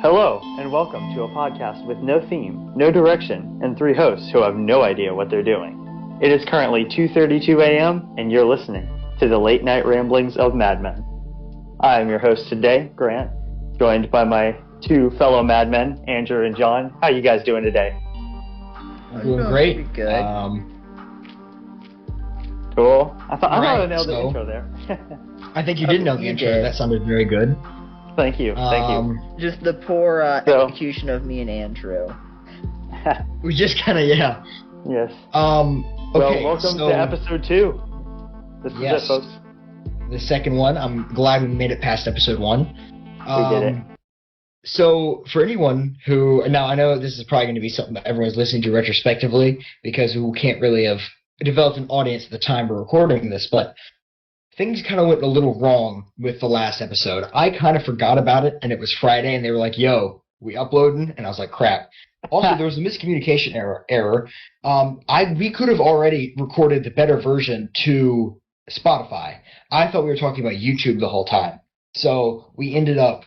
Hello, and welcome to a podcast with no theme, no direction, and three hosts who have no idea what they're doing. It is currently 2:32 a.m., and you're listening to the late night ramblings of madmen. I am your host today, Grant, joined by my two fellow madmen, Andrew and John. How you guys doing today? I'm doing great. Pretty good. Cool. I thought I nailed the intro there. I think you did nail the intro. That sounded very good. Thank you. Just the poor execution of me and Andrew. We just kind of, yeah. Yes. Okay, welcome to episode 2. This is it, folks. The second one. I'm glad we made it past episode 1. We did it. So, for anyone who... Now, I know this is probably going to be something that everyone's listening to retrospectively, because we can't really have developed an audience at the time we're recording this, but things kind of went a little wrong with the last episode. I kind of forgot about it, and it was Friday, and they were like, yo, we uploading? And I was like, crap. Also, there was a miscommunication error. We could have already recorded the better version to Spotify. I thought we were talking about YouTube the whole time. So we ended up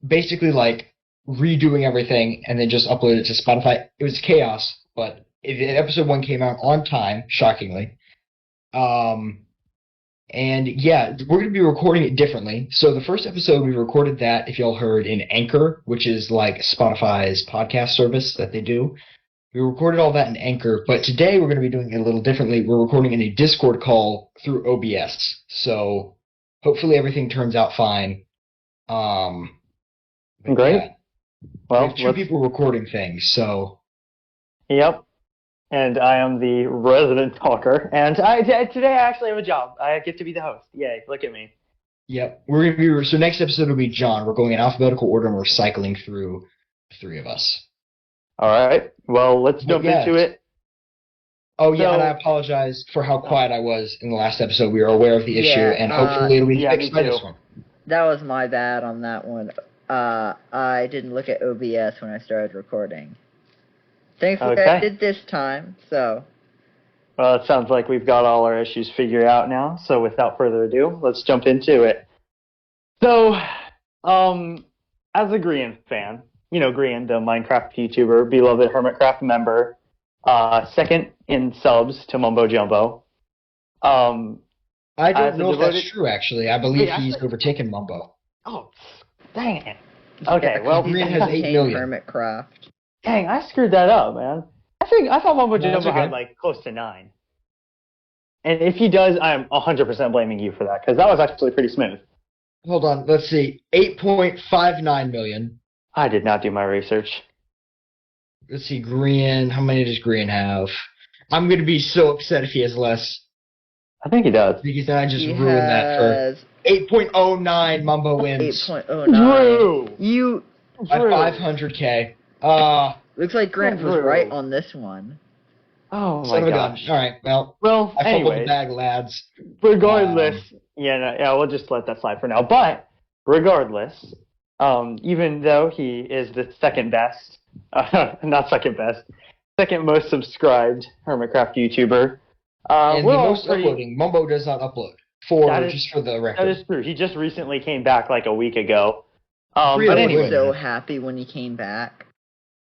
basically like redoing everything and then just uploaded it to Spotify. It was chaos, but episode 1 came out on time, shockingly. And yeah, we're going to be recording it differently. So the first episode, we recorded that, if y'all heard, in Anchor, which is like Spotify's podcast service that they do. We recorded all that in Anchor, but today we're going to be doing it a little differently. We're recording in a Discord call through OBS. So hopefully everything turns out fine. Great. Yeah. Well, we have two people recording things, so... Yep. And I am the resident talker. And today I actually have a job. I get to be the host. Yay, look at me. Yep. We're gonna be so next episode will be John. We're going in alphabetical order and we're cycling through the three of us. Alright. Well, let's jump into it. Oh yeah, and I apologize for how quiet I was in the last episode. We are aware of the issue and hopefully it'll be fixed by this one. That was my bad on that one. I didn't look at OBS when I started recording. Thankfully, I did this time, so... Well, it sounds like we've got all our issues figured out now, so without further ado, let's jump into it. So, as a Grian fan, you know Grian, the Minecraft YouTuber, beloved Hermitcraft member, second in subs to Mumbo Jumbo. I don't know if that's true, actually. I believe he's overtaken Mumbo. Oh, dang it. Okay, well... Grian has 8 million. Hermitcraft. Dang, I screwed that up, man. I thought Mumbo Jumbo had, like, close to 9. And if he does, I'm 100% blaming you for that, because that was actually pretty smooth. Hold on, let's see. 8.59 million. I did not do my research. Let's see, Grian. How many does Grian have? I'm going to be so upset if he has less. I think he does. Because I just ruined that for... 8.09, Mumbo wins. 8.09. Drew! You... By 500K. Looks like Grant was right on this one. Oh my gosh. Alright, well, I fumbled the bag, lads. Regardless, we'll just let that slide for now. But, regardless, even though he is the second best, not second best, second most subscribed Hermitcraft YouTuber. And the most uploading. Mumbo does not upload. Just for the record. That is true. He just recently came back like a week ago. Really, but anyway. I was so happy when he came back.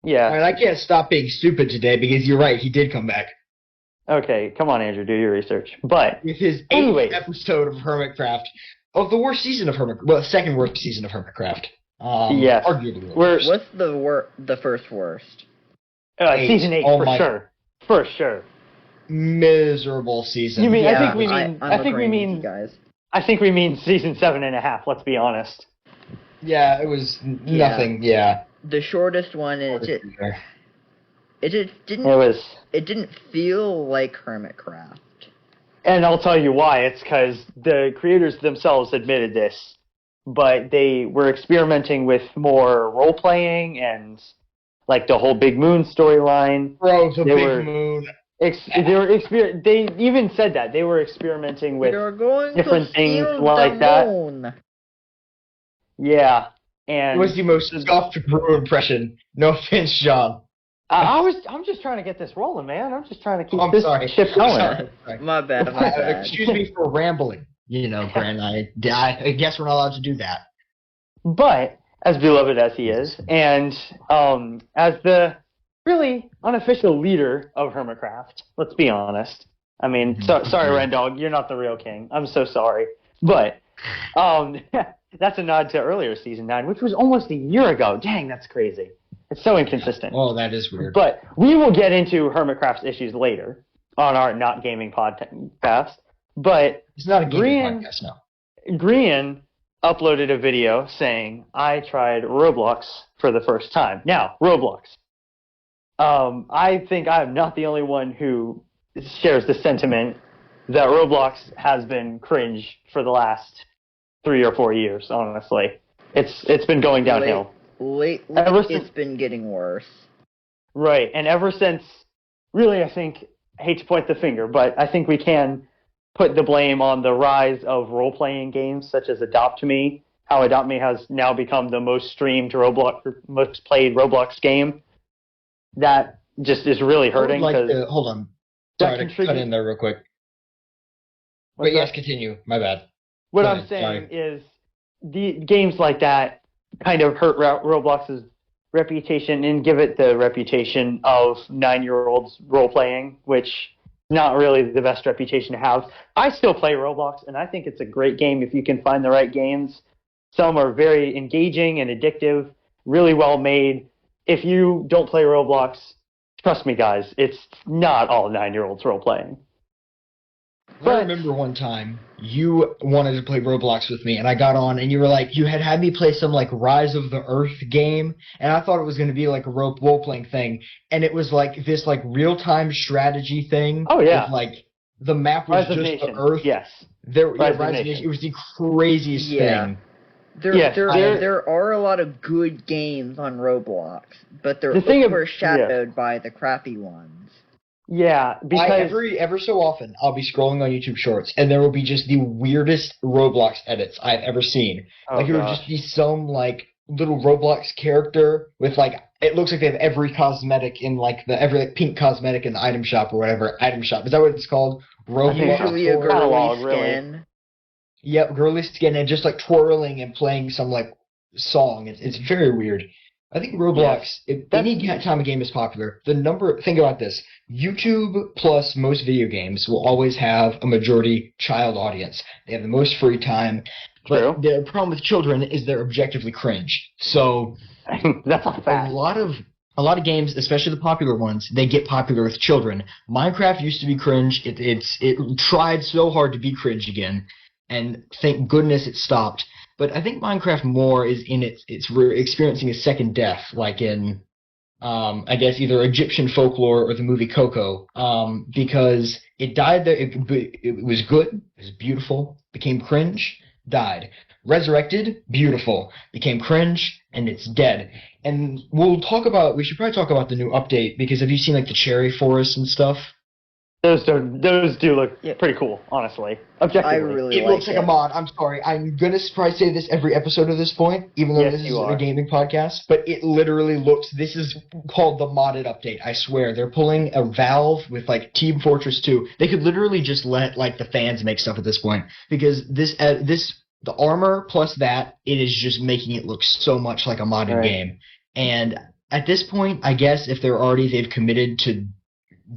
Yeah. I can't stop being stupid today because you're right, he did come back. Okay, come on, Andrew, do your research. But with his 8th episode of Hermitcraft, of the worst season of second worst season of Hermitcraft. Yes. Arguably. What's the first worst? Season 8, for sure. Miserable season. You mean? Yeah, I think we mean guys. I think we mean season 7.5. Let's be honest. Yeah, it was nothing. Yeah. The shortest one, and it didn't feel like Hermitcraft. And I'll tell you why. It's because the creators themselves admitted this, but they were experimenting with more role playing and like the whole Big Moon storyline. Bro, the Big Moon. They even said that they were experimenting with different things like that. Yeah. And it was the most soft Brew impression. No offense, John. I'm just trying to get this rolling, man. I'm just trying to keep this ship going. Sorry. My bad. Excuse me for rambling. You know, Grant. I guess we're not allowed to do that. But as beloved as he is, and as the really unofficial leader of Hermitcraft. Let's be honest. I mean, sorry, Rendog, you're not the real king. I'm so sorry. But that's a nod to earlier Season 9, which was almost a year ago. Dang, that's crazy. It's so inconsistent. Oh, that is weird. But we will get into Hermitcraft's issues later on our Not Gaming podcast. But it's not a gaming podcast, no. Grian uploaded a video saying, I tried Roblox for the first time. Now, Roblox. I think I'm not the only one who shares the sentiment that Roblox has been cringe for the last 3 or 4 years, honestly. It's been going downhill. Lately, it's been getting worse. Right, and ever since, really, I hate to point the finger, but I think we can put the blame on the rise of role-playing games such as Adopt Me, how Adopt Me has now become the most streamed most played Roblox game. That just is really hurting. Hold on. Sorry to cut in there real quick. But yes, continue. My bad. What I'm saying is the games like that kind of hurt Roblox's reputation and give it the reputation of 9-year-olds role-playing, which is not really the best reputation to have. I still play Roblox, and I think it's a great game if you can find the right games. Some are very engaging and addictive, really well made. If you don't play Roblox, trust me, guys, it's not all 9-year-olds role-playing. I remember one time you wanted to play Roblox with me, and I got on, and you were like, you had me play some like Rise of the Earth game, and I thought it was going to be like a role-playing thing, and it was like this like real-time strategy thing. Oh yeah, with, like the map was just the Earth. Yes, Rise of Nation. It was the craziest thing. There are a lot of good games on Roblox, but they're overshadowed by the crappy ones. Yeah, because every so often I'll be scrolling on YouTube Shorts, and there will be just the weirdest Roblox edits I've ever seen. It would just be some like little Roblox character with like it looks like they have every cosmetic in like every pink cosmetic in the item shop or whatever item shop. Is that what it's called? Roblox. Usually a girly skin. Really. Yep, girly skin and just like twirling and playing some like song. It's very weird. I think Roblox, if any time a game is popular, think about this. YouTube plus most video games will always have a majority child audience. They have the most free time. But the problem with children is they're objectively cringe. So that's a fact. A lot of games, especially the popular ones, they get popular with children. Minecraft used to be cringe. It tried so hard to be cringe again, and thank goodness it stopped. But I think Minecraft more is in we're experiencing a second death, like in, I guess, either Egyptian folklore or the movie Coco, because it died there. It was good, it was beautiful, became cringe, died. Resurrected, beautiful, became cringe, and it's dead. And we should probably talk about the new update, because have you seen like the cherry forest and stuff? Those do look pretty cool, honestly. Objectively. It looks like a mod. I'm sorry. I'm going to probably say this every episode at this point, even though this is a gaming podcast. But it literally looks... This is called the modded update, I swear. They're pulling a Valve with, like, Team Fortress 2. They could literally just let, like, the fans make stuff at this point. Because the armor plus that, it is just making it look so much like a modded game. And at this point, I guess if they've committed to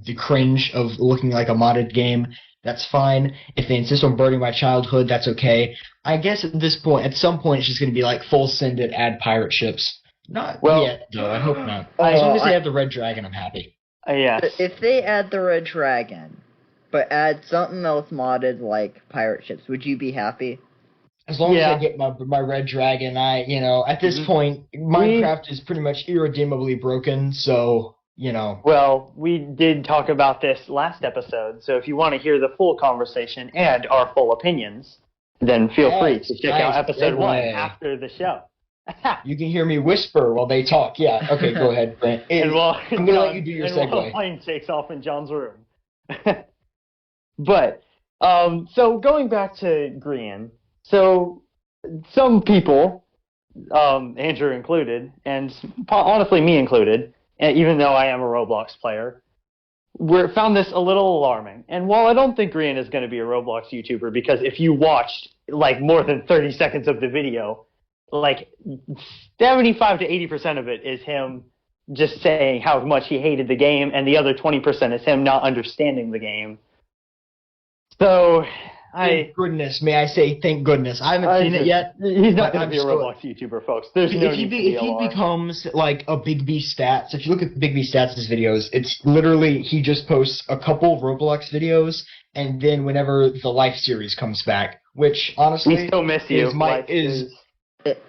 the cringe of looking like a modded game, that's fine. If they insist on burning my childhood, that's okay. I guess at some point, it's just going to be like full send it, add pirate ships. Not yet, though. I hope not. As long as they have the Red Dragon, I'm happy. Yes. If they add the Red Dragon, but add something else modded like pirate ships, would you be happy? As long as I get my Red Dragon, at this point, Minecraft is pretty much irredeemably broken, so... Well, we did talk about this last episode, so if you want to hear the full conversation and our full opinions, then feel free to check out episode 1 after the show. You can hear me whisper while they talk. Yeah, okay, go ahead, Brent. I'm going to let you do your segue. While plane takes off in John's room. But, so going back to Grian, so some people, Andrew included, and honestly me included, and even though I am a Roblox player, found this a little alarming. And while I don't think Grian is going to be a Roblox YouTuber, because if you watched like more than 30 seconds of the video, like 75 to 80% of it is him just saying how much he hated the game, and the other 20% is him not understanding the game. So, Thank goodness, may I say, thank goodness. I haven't seen it yet. He's not going to be a Roblox YouTuber, folks. There's no need to be alarmed. If he becomes like a Big B Stats, if you look at Big B Stats' videos, it's literally he just posts a couple Roblox videos, and then whenever the Life series comes back, which honestly, we still miss you.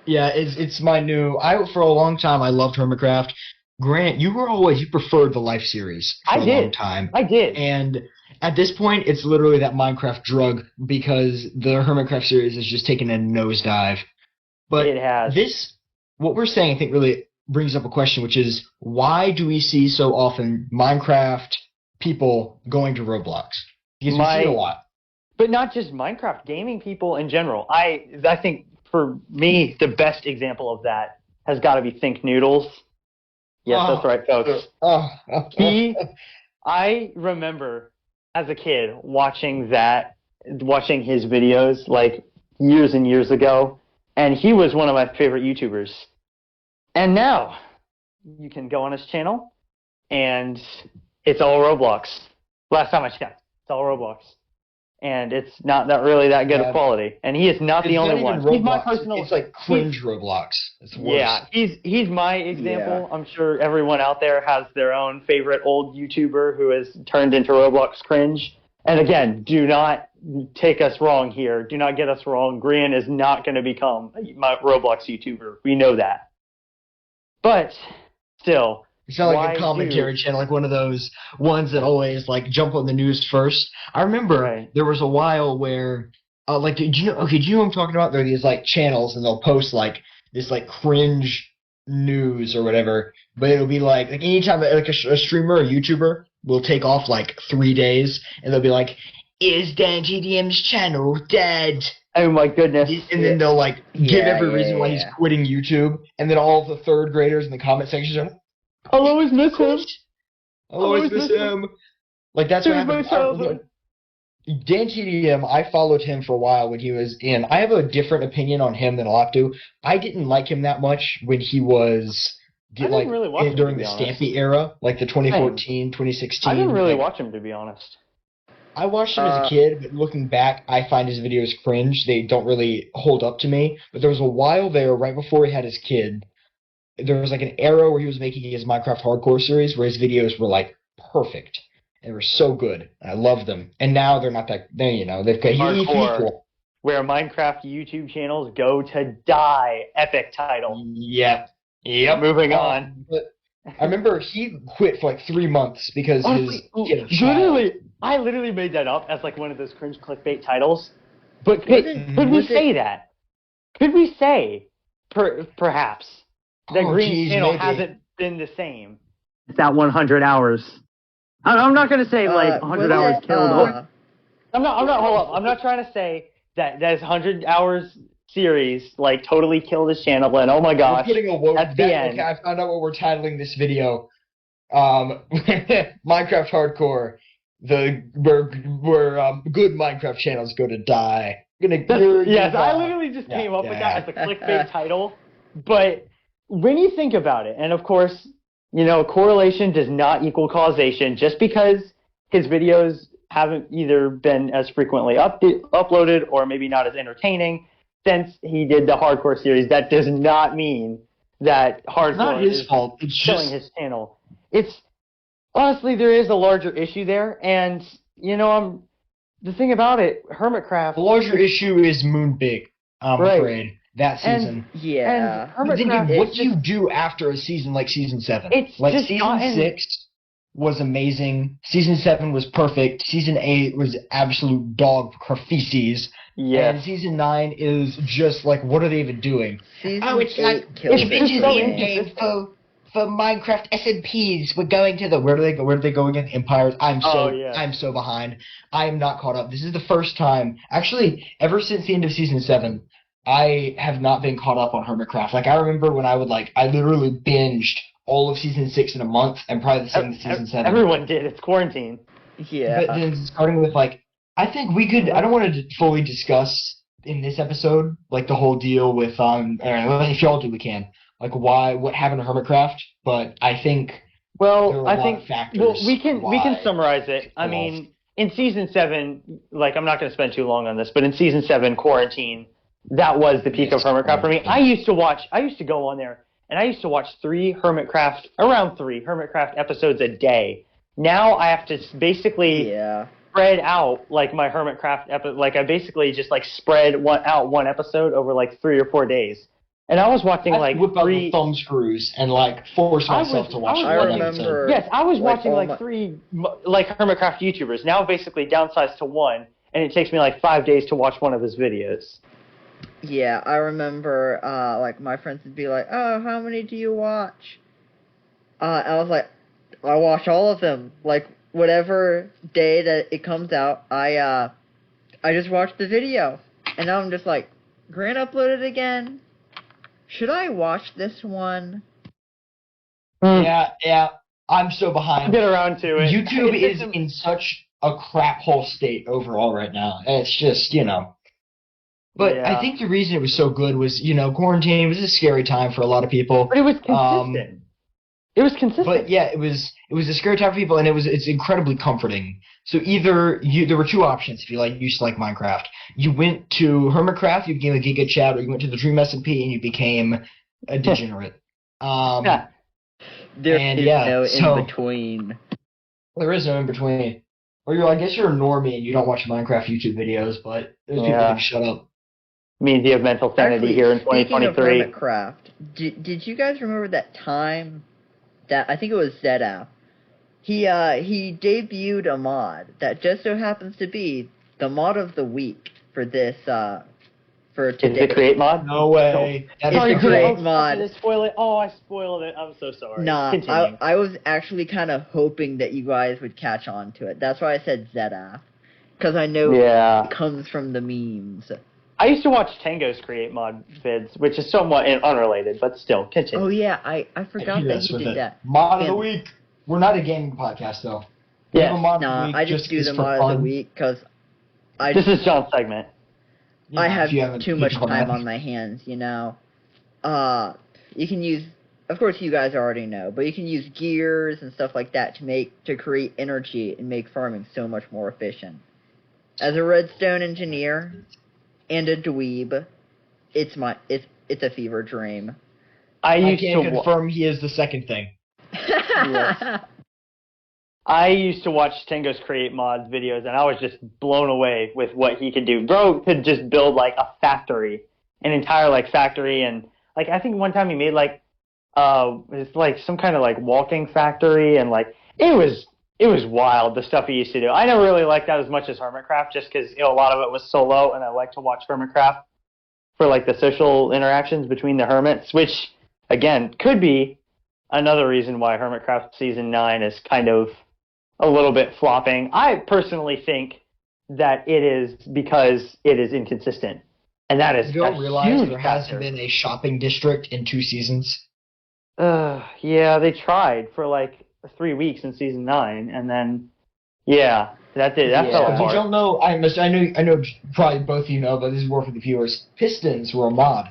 It's my new. For a long time I loved Hermitcraft. Grant, you preferred the Life series for a long time. I did. And at this point, it's literally that Minecraft drug because the Hermitcraft series has just taken a nosedive. But it has. What we're saying, I think, really brings up a question, which is why do we see so often Minecraft people going to Roblox? Because we see it a lot. But not just Minecraft, gaming people in general. I think for me, the best example of that has got to be Think Noodles. Yes, that's right, folks. I remember as a kid watching his videos like years and years ago, and he was one of my favorite YouTubers. And now you can go on his channel, and it's all Roblox. Last time I checked, it's all Roblox. And it's not really that good of quality. And he is not the only one. He's my personal. It's like cringe Roblox. It's worse. Yeah, he's my example. Yeah. I'm sure everyone out there has their own favorite old YouTuber who has turned into Roblox cringe. And again, do not take us wrong here. Do not get us wrong. Grian is not going to become my Roblox YouTuber. We know that. But still. It's not like a commentary channel, like one of those ones that always like jump on the news first. I remember there was a while where, do you know what I'm talking about? There are these like channels, and they'll post like this like cringe news or whatever. But it'll be like anytime like a streamer or YouTuber will take off like 3 days, and they'll be like, "Is Dan GDM's channel dead?" Oh my goodness! And then they'll like give every reason why he's quitting YouTube, and then all of the third graders in the comment sections are. I'll always miss him. I'll always miss him. Like, that's what happened. Dan TDM, I followed him for a while when he was in. I have a different opinion on him than a lot do. I didn't like him that much when he was during the Stampy era, like the 2014, 2016. I didn't really watch him, to be honest. I watched him as a kid, but looking back, I find his videos cringe. They don't really hold up to me. But there was a while there, right before he had his kid, there was like an era where he was making his Minecraft Hardcore series where his videos were like perfect. They were so good. I loved them. And now they're not that, they've got Hardcore, where Minecraft YouTube channels go to die. Epic title. Yep. Moving on. But I remember he quit for like 3 months because I literally made that up as like one of those cringe clickbait titles. But could we say that? Could we say, perhaps, that Green's channel hasn't been the same? It's that 100 hours. I'm not going to say like 100 hours killed. I'm not trying to say that his 100 hours series like totally killed his channel and oh my gosh. At the end. Okay, I found out what we're titling this video. Minecraft Hardcore. Where good Minecraft channels go to die. Yes, I literally just came up with that as a clickbait title. But when you think about it, and of course, correlation does not equal causation. Just because his videos haven't either been as frequently uploaded or maybe not as entertaining since he did the Hardcore series, that does not mean that Hardcore is killing his channel. Honestly, there is a larger issue there, and, the thing about it, Hermitcraft... The larger issue is Moonbig, I'm afraid. That season. What do you do after a season like Season 7? Season 6 was amazing. Season 7 was perfect. Season 8 was absolute dog feces. Yeah. And Season 9 is just like, what are they even doing? It's bitches in game for Minecraft SMPs. We're going to where do they go again? Empires. I'm so behind. I am not caught up. This is the first time, actually, ever since the end of Season 7, I have not been caught up on Hermitcraft. Like, I remember when I literally binged all of Season 6 in a month, and probably the same with Season 7. Everyone did. It's quarantine. Yeah. But then starting with, I think we could, I don't want to fully discuss in this episode, like the whole deal with if y'all do, we can what happened to Hermitcraft, but I think there Well, are a lot of factors. well, we can summarize it. I mean, in season 7, like I'm not going to spend too long on this, but in season 7, Quarantine, that was the peak of Hermitcraft for me. I used to go on there and I used to watch around 3 Hermitcraft episodes a day. Now I have to basically spread out like my Hermitcraft like I basically just like spread out one episode over like 3 or 4 days. And I was watching like whip out the thumb screws and like force myself to watch. I remember. Yes, I was watching like 3 like Hermitcraft YouTubers. Now basically downsized to 1, and it takes me like 5 days to watch one of his videos. Yeah, I remember. Like my friends would be like, "Oh, how many do you watch?" I was like, "I watch all of them. Like whatever day that it comes out, I just watch the video." And now I'm just like, "Grant uploaded again. Should I watch this one?" Yeah, I'm so behind. I'll get around to it. YouTube is in such a crap hole state overall right now. And it's just, But yeah. I think the reason it was so good was, quarantine was a scary time for a lot of people. But it was consistent. It was consistent. But yeah, it was a scary time for people, and it's incredibly comforting. So either there were 2 options if you used to like Minecraft. You went to Hermitcraft, you became a Giga Chad, or you went to the Dream SMP and you became a degenerate. There is no in between. There is no in between. Or I guess you're a normie and you don't watch Minecraft YouTube videos, but those people can shut up. Means you have mental sanity here in 2023. Speaking of Hermitcraft, did you guys remember that time that I think it was Zedap? He debuted a mod that just so happens to be the mod of the week for this for today. Is it Create mod? No way. It's the Create mod. Did I spoil it? Oh, I spoiled it. I'm so sorry. Nah, I was actually kind of hoping that you guys would catch on to it. That's why I said Zedap, because I know it comes from the memes. I used to watch Tango's Create mod vids, which is somewhat unrelated, but still, continue. Oh yeah, I forgot that he did that. Mod of the week. We're not a gaming podcast though. Yeah. Nah, I just do the mod of the week because this is John's segment. I have too much time on my hands, You can use, of course you guys already know, but you can use gears and stuff like that to create energy and make farming so much more efficient. As a redstone engineer and a dweeb, it's a fever dream. I can confirm he is the second thing. Yes. I used to watch Tango's Create mods videos, and I was just blown away with what he could do. Bro could just build like a factory, an entire factory, and I think one time he made it's like some kind of walking factory, and it was wild, the stuff he used to do. I never really liked that as much as Hermitcraft, just because a lot of it was solo, and I like to watch Hermitcraft for the social interactions between the hermits, which again could be another reason why Hermitcraft Season 9 is kind of a little bit flopping. I personally think that it is because it is inconsistent, and that is you don't realize there hasn't been a shopping district in 2 seasons. Yeah, they tried for 3 weeks in Season 9, and then that fell apart. If you don't know, I know probably both of you know, but this is more for the viewers. Pistons were a mod.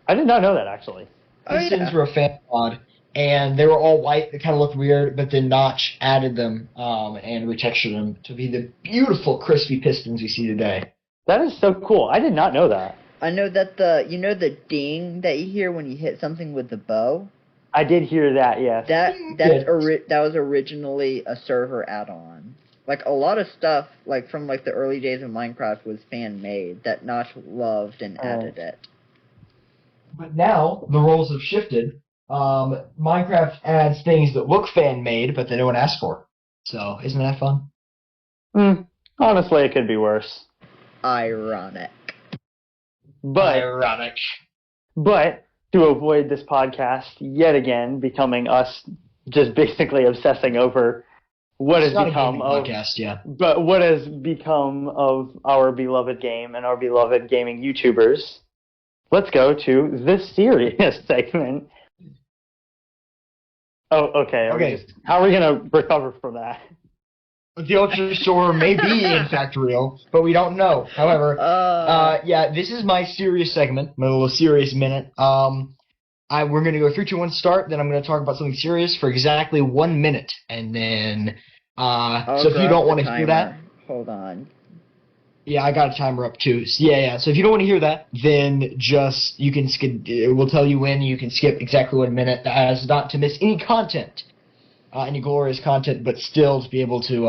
I did not know that, actually. Pistons were a fan mod, and they were all white. They kind of looked weird, but then Notch added them and retextured them to be the beautiful, crispy pistons we see today. That is so cool. I did not know that. I know that the ding that you hear when you hit something with the bow? I did hear that, yes. That was originally a server add-on. A lot of stuff, from the early days of Minecraft was fan-made that Notch loved and added it. But now, the roles have shifted. Minecraft adds things that look fan-made, but that no one asked for. So, isn't that fun? Honestly, it could be worse. Ironic. But to avoid this podcast yet again becoming us just basically obsessing over what has become of podcast, but what has become of our beloved game and our beloved gaming YouTubers, let's go to the serious segment. Oh, okay. How are we gonna recover from that? The Ultra Store may be in fact real, but we don't know. However, yeah, this is my serious segment, my little serious minute. We're gonna go 3, 2, 1, start. Then I'm gonna talk about something serious for exactly 1 minute, and then so if you don't want to hear that, hold on. Yeah, I got a timer up too. So yeah. So if you don't want to hear that, then just you can skip. We'll tell you when you can skip exactly 1 minute, as not to miss any content, any glorious content, but still to be able to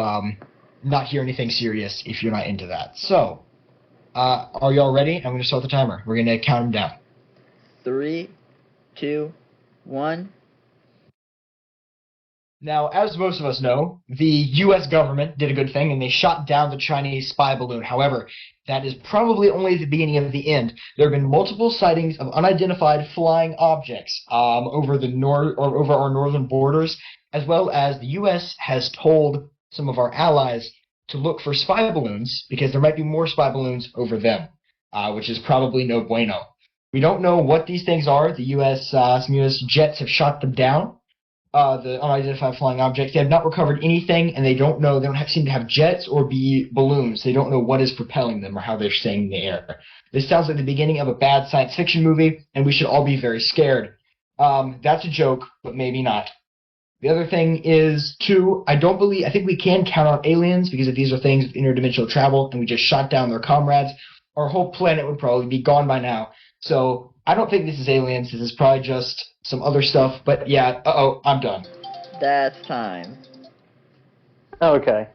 not hear anything serious if you're not into that. So, are y'all ready? I'm gonna start the timer. We're gonna count them down. 3, 2, 1. Now, as most of us know, the U.S. government did a good thing, and they shot down the Chinese spy balloon. However, that is probably only the beginning of the end. There have been multiple sightings of unidentified flying objects over our northern borders, as well as the U.S. has told some of our allies to look for spy balloons because there might be more spy balloons over them, which is probably no bueno. We don't know what these things are. The some U.S. jets have shot them down. The unidentified flying objects. They have not recovered anything, and they don't know. They don't seem to have jets or be balloons. They don't know what is propelling them or how they're staying in the air. This sounds like the beginning of a bad science fiction movie, and we should all be very scared. That's a joke, but maybe not. The other thing is, too, I think we can count on aliens, because if these are things with interdimensional travel and we just shot down their comrades, our whole planet would probably be gone by now. So I don't think this is aliens. This is probably just some other stuff. But yeah, I'm done. That's time. Okay.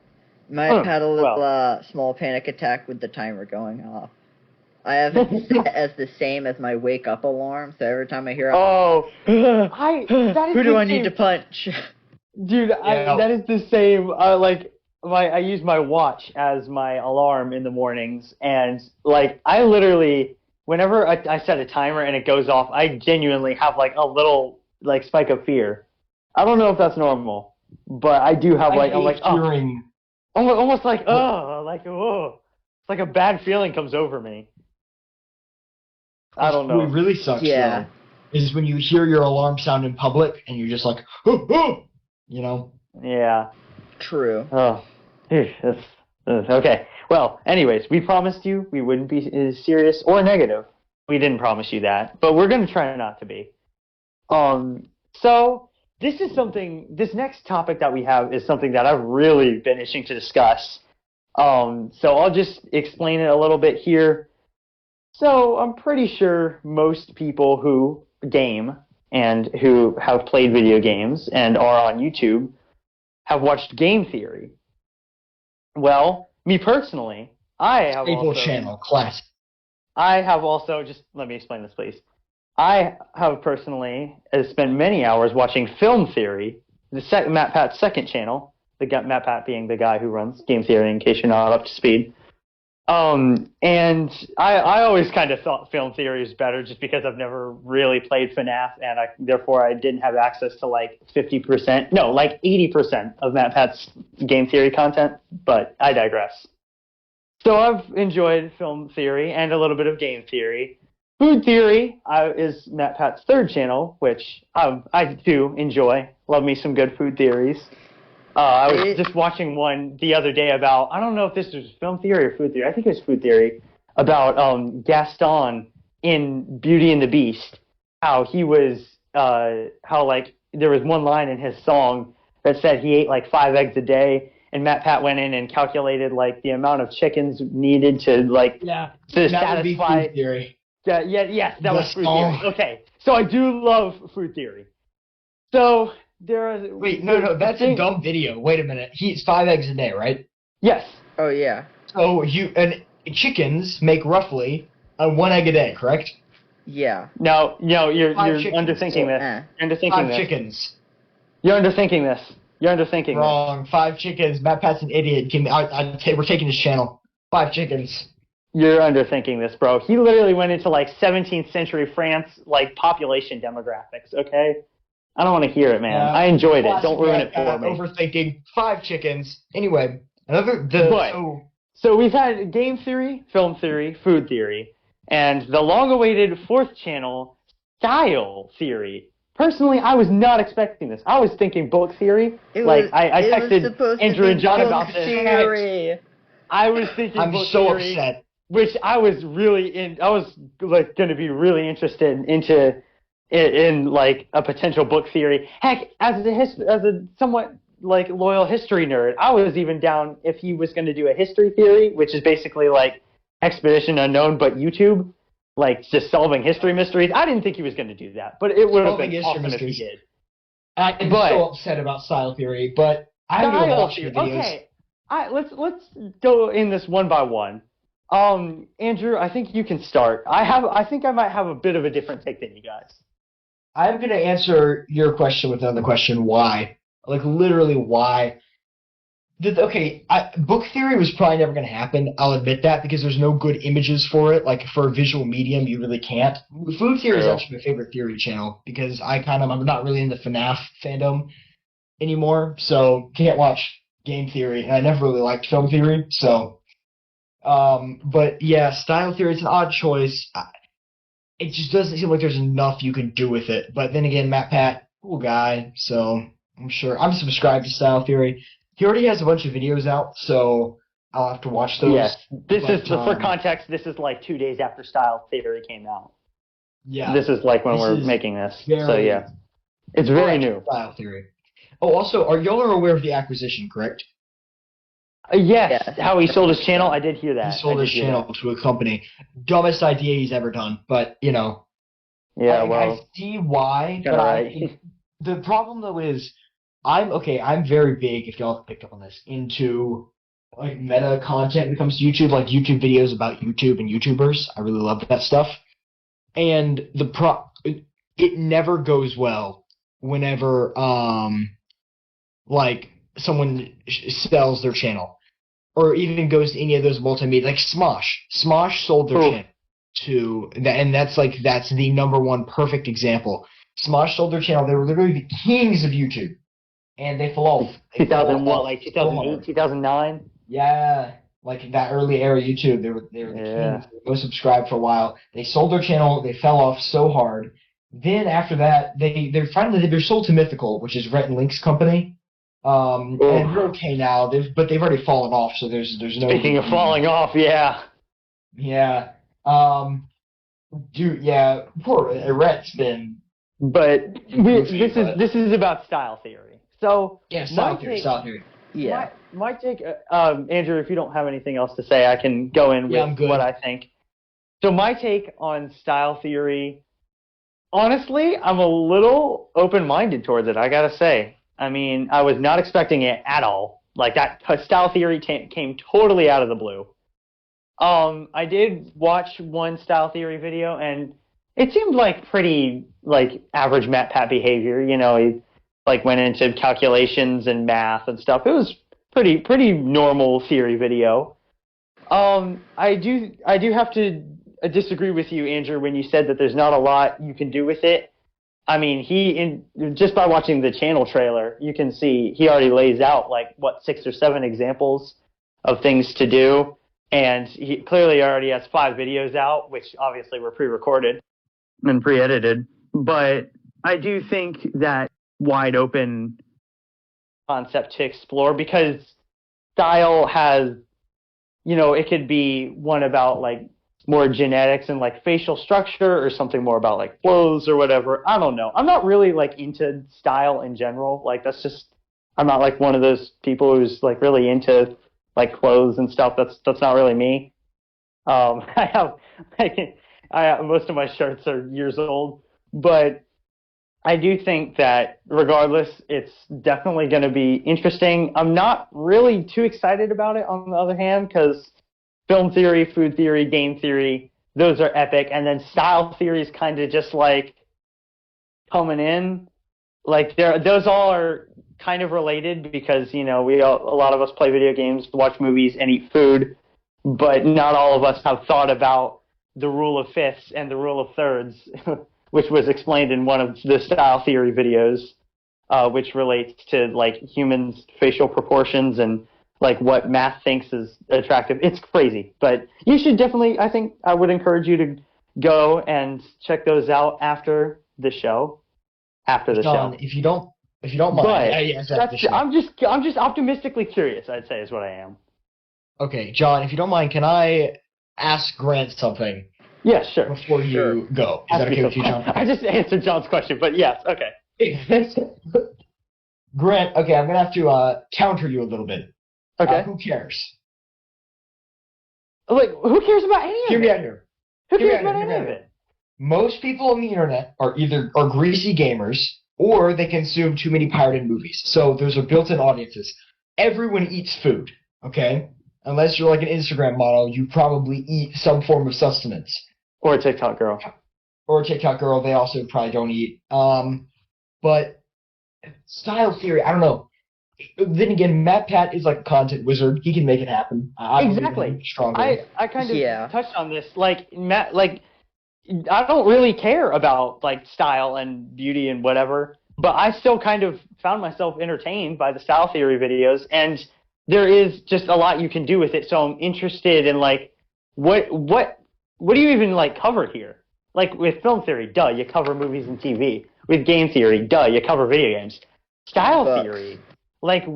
Might have had a little small panic attack with the timer going off. I have it set as the same as my wake up alarm, so every time I hear who do I need to punch? Dude, that is the same. I use my watch as my alarm in the mornings, and I literally, whenever I set a timer and it goes off, I genuinely have a little spike of fear. I don't know if that's normal, but I do have hearing. Almost whoa, it's like a bad feeling comes over me. I don't know. What really sucks, though, is when you hear your alarm sound in public and you're just like, you know? Yeah. True. Oh, okay. Well, anyways, we promised you we wouldn't be serious or negative. We didn't promise you that, but we're going to try not to be. So this next topic that we have is something that I've really been itching to discuss. So I'll just explain it a little bit here. So I'm pretty sure most people who game and who have played video games and are on YouTube have watched Game Theory. Well, me personally, I have Staple channel, classic. I have also, just let me explain this, please. I have personally spent many hours watching Film Theory, Matt Pat's second channel, Matt Pat being the guy who runs Game Theory, in case you're not up to speed. And I always kind of thought Film Theory is better just because I've never really played FNAF, and therefore I didn't have access to 80% of Matt Pat's Game Theory content, but I digress. So I've enjoyed Film Theory and a little bit of Game Theory. Food Theory is Matt Pat's third channel, which I do enjoy. Love me some good food theories. I was just watching one the other day about, I don't know if this was Film Theory or Food Theory. I think it was Food Theory, about Gaston in Beauty and the Beast. How he was, there was one line in his song that said he ate 5 eggs a day, and Matt Pat went in and calculated the amount of chickens needed to to satisfy. Food Theory. Yes, that was Food Theory. Okay, so I do love Food Theory. So. Wait, no, that's a dumb video. Wait a minute. He eats 5 eggs a day, right? Yes. Oh, yeah. So chickens make roughly 1 egg a day, correct? Yeah. No, you're underthinking this. You're underthinking 5 this. chickens. You're underthinking this. You're underthinking Wrong. this. 5 chickens. Matt Pat's an idiot. We're taking his channel. 5 chickens. You're underthinking this, bro. He literally went into 17th century France population demographics, okay? I don't want to hear it, man. I enjoyed it. Don't ruin it for me. Overthinking. 5 chickens. Anyway, so we've had Game Theory, Film Theory, Food Theory, and the long-awaited fourth channel, Style Theory. personally, I was not expecting this. I was thinking book theory. I texted Andrew and John about this. Theory. I was thinking I'm book so theory, upset. which I was like going to be really interested in like a potential book theory. Heck, as a somewhat like loyal history nerd, I was even down if he was going to do a history theory, which is basically like Expedition Unknown but YouTube, like just solving history mysteries. I didn't think he was going to do that, but it would have been awesome if he did. I'm so upset about style theory, but I'm going to watch the videos. Okay. Let's go in this one by one. Andrew, I think you can start. I think I might have a bit of a different take than you guys. I'm going to answer your question with another question. Why? Like literally why? Book theory was probably never going to happen. I'll admit that because there's no good images for it. Like for a visual medium, you really can't. Food theory is actually my favorite theory channel because I'm not really in the FNAF fandom anymore, so can't watch game theory, and I never really liked film theory, so but yeah, style theory is an odd choice. It just doesn't seem like there's enough you can do with it, but then again, Matt Pat, cool guy, so I'm sure I'm subscribed to style theory. He already has a bunch of videos out, so I'll have to watch those. Yes, for context, this is like 2 days after style theory came out. Yeah, this is like when we're making this, so yeah, it's very new. Style theory. Oh, also, y'all are aware of the acquisition, correct? Yes. How he sold his channel? I did hear that. He sold his channel to a company. Dumbest idea he's ever done, but, you know. Yeah, I see why, but the problem, though, is I'm very big, if y'all have picked up on this, into, like, meta content when it comes to YouTube, like YouTube videos about YouTube and YouTubers. I really love that stuff. And it never goes well whenever, like someone sells their channel or even goes to any of those multimedia, like Smosh sold their channel to, and that's the number one perfect example. Smosh sold their channel. They were literally the kings of YouTube, and they fell off. 2008, 2009? Yeah, like that early era YouTube. They were the kings. They were most subscribed for a while. They sold their channel. They fell off so hard. Then after that, they're sold to Mythical, which is Rhett and Link's company. And they're okay now. But they've already fallen off, so there's no. Speaking of falling off, yeah. Yeah. Dude, yeah. Poor Rhett's been. But this is about style theory. So yeah, style theory. Yeah. My take, Andrew, if you don't have anything else to say, I can go in with what I think. So my take on style theory. Honestly, I'm a little open-minded towards it, I gotta say. I mean, I was not expecting it at all. Like, that style theory came totally out of the blue. I did watch one style theory video, and it seemed like pretty, like, average Matt Pat behavior. You know, he, like, went into calculations and math and stuff. It was pretty normal theory video. I do have to disagree with you, Andrew, when you said that there's not a lot you can do with it. I mean, just by watching the channel trailer, you can see he already lays out like 6 or 7 examples of things to do, and he clearly already has 5 videos out, which obviously were pre-recorded and pre-edited. But I do think that wide open concept to explore, because style has, you know, it could be one about like more genetics and like facial structure, or something more about like clothes or whatever. I don't know. I'm not really like into style in general. Like that's just, I'm not like one of those people who's like really into like clothes and stuff. That's not really me. I have most of my shirts are years old, but I do think that regardless, it's definitely going to be interesting. I'm not really too excited about it on the other hand, because film theory, food theory, game theory, those are epic. And then style theory is kind of just like coming in. Like those all are kind of related because, you know, a lot of us play video games, watch movies, and eat food. But not all of us have thought about the rule of fifths and the rule of thirds, which was explained in one of the style theory videos, which relates to like humans' facial proportions and like what math thinks is attractive. It's crazy, but you should definitely, I think I would encourage you to go and check those out after the show. after the John, show. if you don't mind, But yes, after the show. I'm just optimistically curious, I'd say, is what I am. Okay, John, if you don't mind, can I ask Grant something? Yeah, sure. Before you go. Is Ask that me okay with you, something. John? I just answered John's question, but yes, okay. Grant, okay, I'm going to have to counter you a little bit. Okay. Who cares? Like, who cares about any of it? Hear me out here. Who cares about any of it? Most people on the internet are either greasy gamers or they consume too many pirated movies. So those are built-in audiences. Everyone eats food, okay? Unless you're like an Instagram model, you probably eat some form of sustenance. Or a TikTok girl. Or a TikTok girl, they also probably don't eat. But style theory, I don't know. Then again, Matt Pat is like a content wizard. He can make it happen. Exactly. I kind of touched on this. Like Matt, like I don't really care about like style and beauty and whatever, but I still kind of found myself entertained by the style theory videos, and there is just a lot you can do with it. So I'm interested in like what do you even like cover here? Like with film theory, duh, you cover movies and TV. With game theory, duh, you cover video games. Style theory. Like,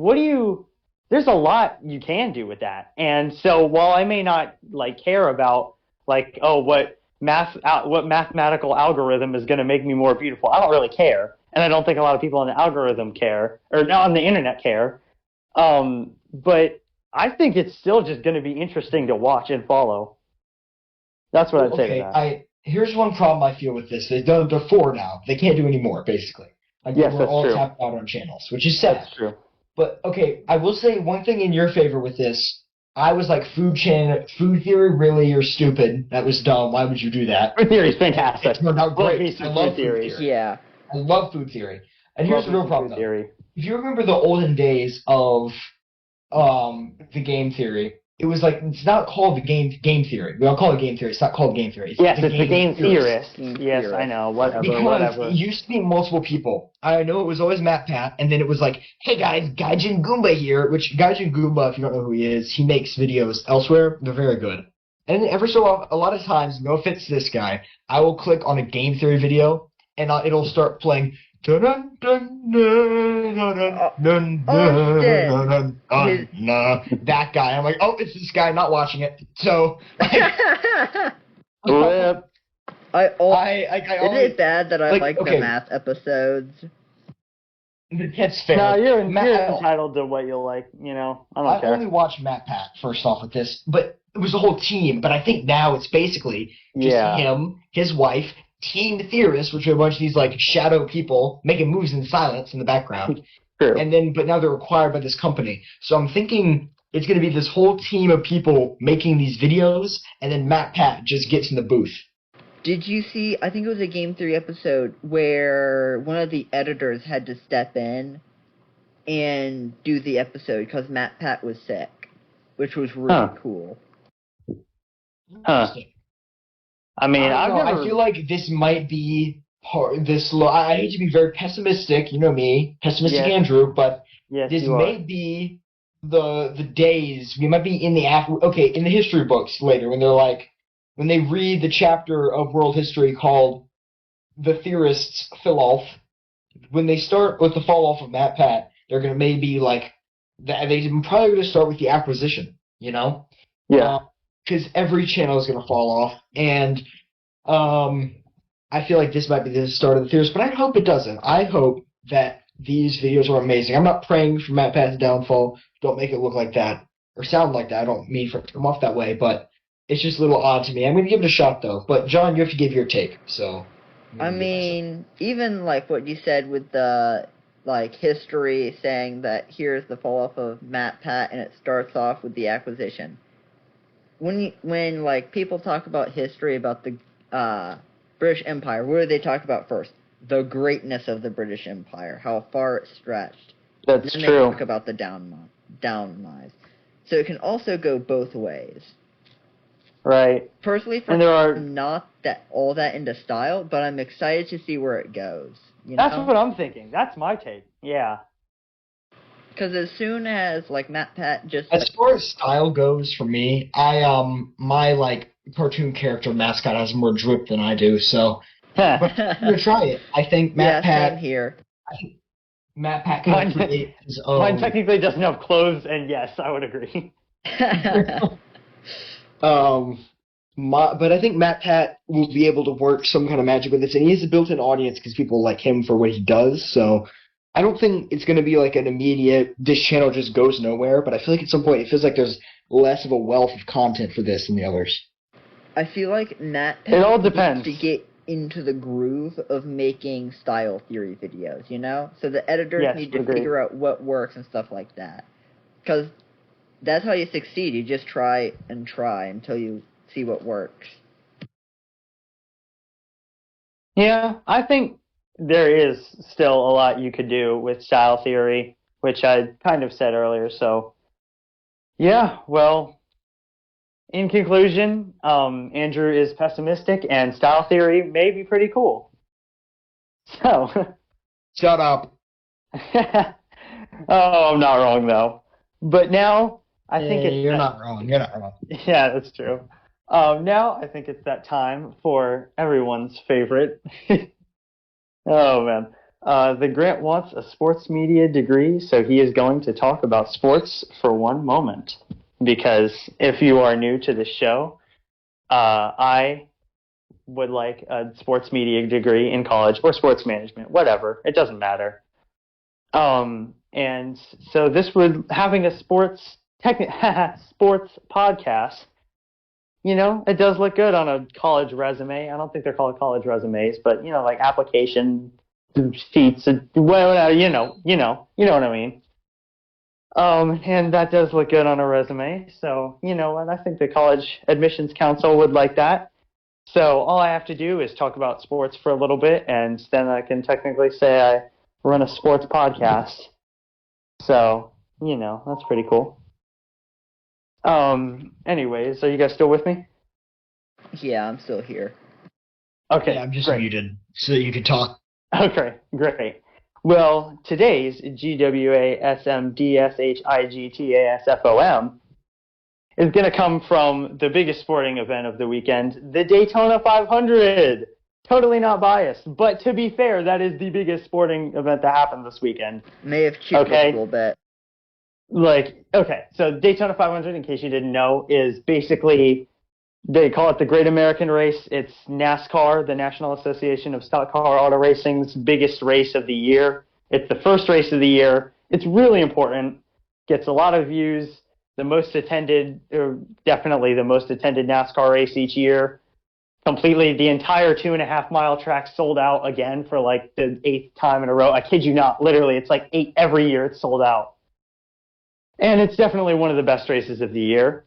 there's a lot you can do with that. And so while I may not, like, care about, like, what mathematical algorithm is going to make me more beautiful, I don't really care. And I don't think a lot of people on the algorithm care, or on the internet care. But I think it's still just going to be interesting to watch and follow. That's what I'd say to that. Here's one problem I feel with this. They're 4 now. They can't do any more, basically. Like, yes, we're all true. tapped out on channels, which is sad. That's true. But, okay, I will say one thing in your favor with this. I was like, food theory, really, you're stupid. That was dumb. Why would you do that? Food theory is fantastic. It turned out great. I love food theory. Yeah. I love food theory. And here's the real problem, though. Theory. If you remember the olden days of the game theory, it was like, it's not called the game theory. We all call it game theory. It's not called game theory. It's the game theorist. Yes, I know. Whatever. Because it used to be multiple people. I know it was always Matt Pat, and then it was like, hey guys, Gaijin Goomba here, which Gaijin Goomba, if you don't know who he is, he makes videos elsewhere. They're very good. And ever so often, a lot of times, no offense to this guy, I will click on a game theory video, and it'll start playing that guy. I'm like, oh, it's this guy, not watching it. So, Rip. Is it bad that I like the math episodes? That's fair. No, you're entitled to what you'll like, I don't care. I only watched Matt Pat, first off, with this, but it was a whole team. But I think now it's basically just him, his wife, team theorists, which are a bunch of these like shadow people making moves in silence in the background. True. But now they're acquired by this company. So I'm thinking it's going to be this whole team of people making these videos, and then Matt Pat just gets in the booth. Did you see, I think it was a Game 3 episode, where one of the editors had to step in and do the epart because Matt Pat was sick, which was really cool. Huh. I mean, I feel like this might be I hate to be very pessimistic, you know me, pessimistic Andrew, but this may be the days, we might be in in the history books later, when they're like, when they read the chapter of world history called The Theorists Fill Off, when they start with the fall off of Matt Pat, they're going to maybe like, they're probably going to start with the acquisition, Yeah. Because every channel is going to fall off, and I feel like this might be the start of the theorists, but I hope it doesn't. I hope that these videos are amazing. I'm not praying for Matt Pat's downfall. Don't make it look like that, or sound like that. I don't mean for it to come off that way, but it's just a little odd to me. I'm going to give it a shot, though. But, John, you have to give your take, so... I mean, even, like, what you said with the, like, history saying that here's the fall-off of Matt Pat, and it starts off with the acquisition. When like, people talk about history, about the British Empire, what do they talk about first? The greatness of the British Empire, how far it stretched. That's then true. They talk about the downrise. So it can also go both ways. Right. Personally, I'm not all that into style, but I'm excited to see where it goes. That's what I'm thinking. That's my take. Yeah. Because as soon as, like, Matt Pat just... As far as style goes for me, my, like, cartoon character mascot has more drip than I do, so But I'm gonna try it. I think Matt yeah, Pat. same here. I think Matt Pat can create his own. Mine technically doesn't have clothes, and yes, I would agree. But I think Matt Pat will be able to work some kind of magic with this, and he has a built-in audience because people like him for what he does. So I don't think it's going to be like an immediate, this channel just goes nowhere, but I feel like at some point it feels like there's less of a wealth of content for this than the others. I feel like Matt It all depends. needs to get into the groove of making style theory videos, you know? So the editors Yes, need to agree. figure out what works and stuff like that. Because that's how you succeed. You just try and try until you see what works. Yeah, I think there is still a lot you could do with style theory, which I kind of said earlier. So, yeah, well, in conclusion, Andrew is pessimistic, and style theory may be pretty cool. So, Shut up. oh, I'm not wrong though. But now I think it's You're not wrong. You're not wrong. Yeah, that's true. Now I think it's that time for everyone's favorite. Oh man. The Grant wants a sports media degree, so he is going to talk about sports for one moment. Because if you are new to the show, I would like a sports media degree in college, or sports management, whatever. It doesn't matter. And so this would, having a sports podcast, you know, it does look good on a college resume. I don't think they're called college resumes, but, you know, like application sheets, whatever, you know what I mean. And that does look good on a resume. So, you know what, I think the College Admissions Council would like that. So all I have to do is talk about sports for a little bit, and then I can technically say I run a sports podcast. So, you know, that's pretty cool. Anyways, are you guys still with me? Yeah, I'm still here. Okay, Yeah, I'm just great. muted so you can talk. Okay, great. Well, today's GWASMDSHIGTASFOM is going to come from the biggest sporting event of the weekend, the Daytona 500. Totally not biased, but to be fair, that is the biggest sporting event that happened this weekend. May have cheaped a little bit. So Daytona 500, in case you didn't know, is basically, they call it the Great American Race. It's NASCAR, the National Association of Stock Car Auto Racing's biggest race of the year. It's the first race of the year. It's really important. Gets a lot of views. The most attended, or definitely the most attended NASCAR race each year. Completely, the entire 2.5 mile track sold out again for like the 8th time in a row. I kid you not. Literally, it's like 8 every year it's sold out. And it's definitely one of the best races of the year.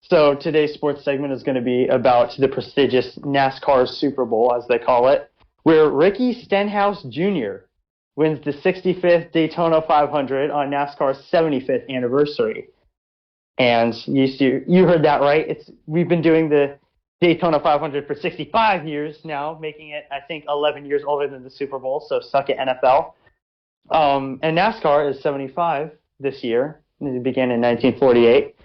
So today's sports segment is going to be about the prestigious NASCAR Super Bowl, as they call it, where Ricky Stenhouse Jr. wins the 65th Daytona 500 on NASCAR's 75th anniversary. And you heard that right. We've been doing the Daytona 500 for 65 years now, making it, I think, 11 years older than the Super Bowl, so suck it, NFL. And NASCAR is 75 this year. It began in 1948.